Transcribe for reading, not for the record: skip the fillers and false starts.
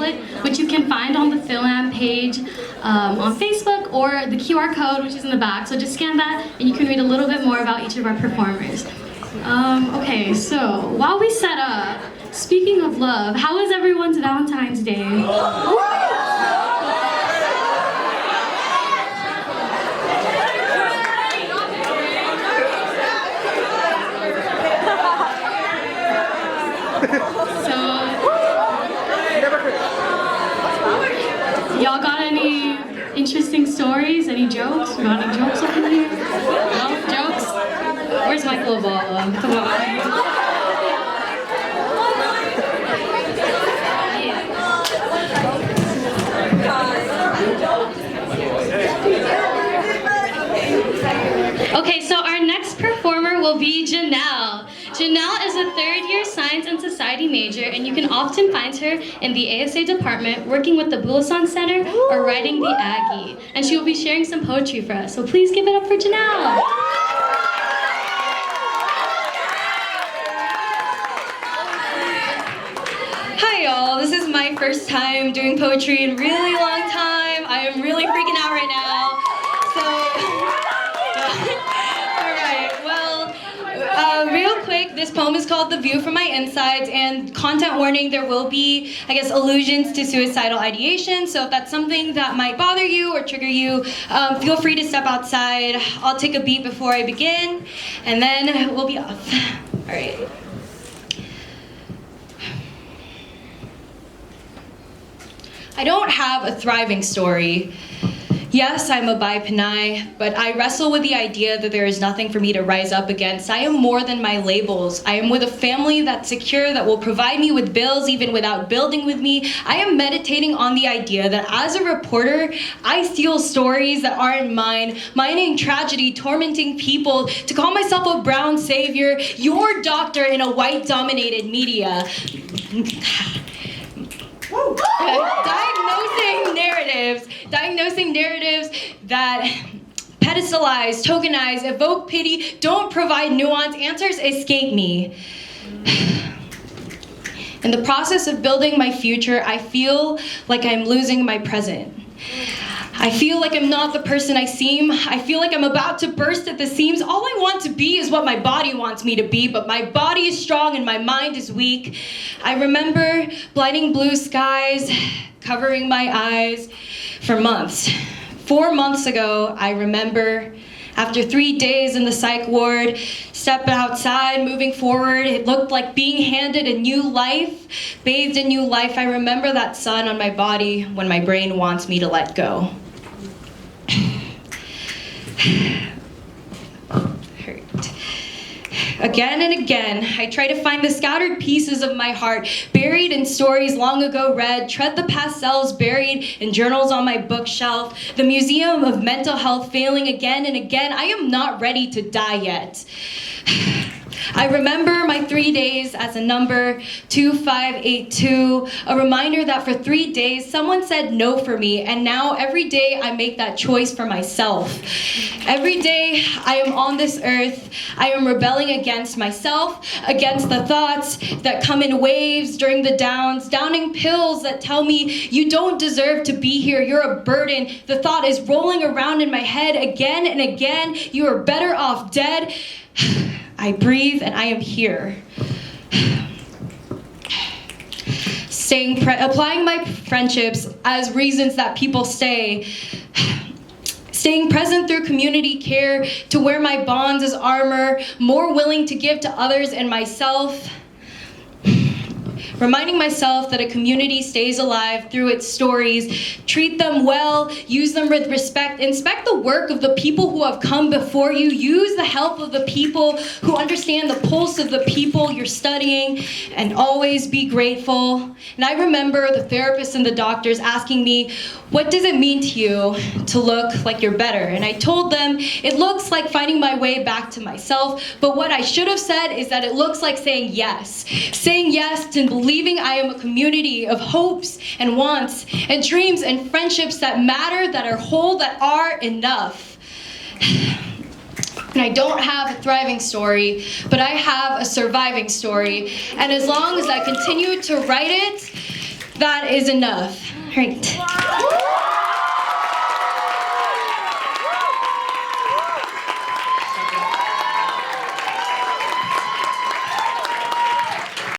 pamphlet, which you can find on the Philam page on Facebook, or the QR code, which is in the back. So just scan that, and you can read a little bit more about each of our performers. Okay, so while we set up, speaking of love, how was everyone's Valentine's Day? Y'all got any interesting stories? Any jokes? We got any jokes up in here? No jokes? Where's my global? Come on. Okay, so our next performer will be Janelle. Janelle is a third-year Science and Society major, and you can often find her in the ASA department, working with the Bulasan Center or writing the Aggie. And she will be sharing some poetry for us, so please give it up for Janelle. Hi y'all, this is my first time doing poetry in a really long time. I am really freaking out right now. Real quick, this poem is called The View from My Insides, and content warning, there will be, allusions to suicidal ideation, so if that's something that might bother you or trigger you, feel free to step outside. I'll take a beat before I begin, and then we'll be off. All right. I don't have a thriving story. Yes, I'm a Bai Panay, but I wrestle with the idea that there is nothing for me to rise up against. I am more than my labels. I am with a family that's secure, that will provide me with bills even without building with me. I am meditating on the idea that as a reporter, I steal stories that aren't mine, mining tragedy, tormenting people, to call myself a brown savior, your doctor in a white-dominated media. Diagnosing narratives that pedestalize, tokenize, evoke pity, don't provide nuance, answers escape me. In the process of building my future, I feel like I'm losing my present. I feel like I'm not the person I seem. I feel like I'm about to burst at the seams. All I want to be is what my body wants me to be, but my body is strong and my mind is weak. I remember blinding blue skies, covering my eyes for months. 4 months ago, I remember, after 3 days in the psych ward, stepping outside, moving forward, it looked like being handed a new life, bathed in new life. I remember that sun on my body when my brain wants me to let go. Hurt. Again and again, I try to find the scattered pieces of my heart, buried in stories long ago read, tread the pastels buried in journals on my bookshelf, the museum of mental health failing again and again. I am not ready to die yet. I remember my 3 days as a number, 2582, a reminder that for 3 days someone said no for me, and now every day I make that choice for myself. Every day I am on this earth, I am rebelling against myself, against the thoughts that come in waves during the downs, downing pills that tell me you don't deserve to be here, you're a burden. The thought is rolling around in my head again and again, you are better off dead. I breathe and I am here. Applying my friendships as reasons that people stay. Staying present through community care to wear my bonds as armor, more willing to give to others and myself. Reminding myself that a community stays alive through its stories. Treat them well, use them with respect, inspect the work of the people who have come before you, use the help of the people who understand the pulse of the people you're studying, and always be grateful. And I remember the therapists and the doctors asking me, what does it mean to you to look like you're better? And I told them, it looks like finding my way back to myself, but what I should have said is that it looks like saying yes. Saying yes to believing I am a community of hopes and wants and dreams and friendships that matter, that are whole, that are enough. And I don't have a thriving story, but I have a surviving story. And as long as I continue to write it, That is enough. All right.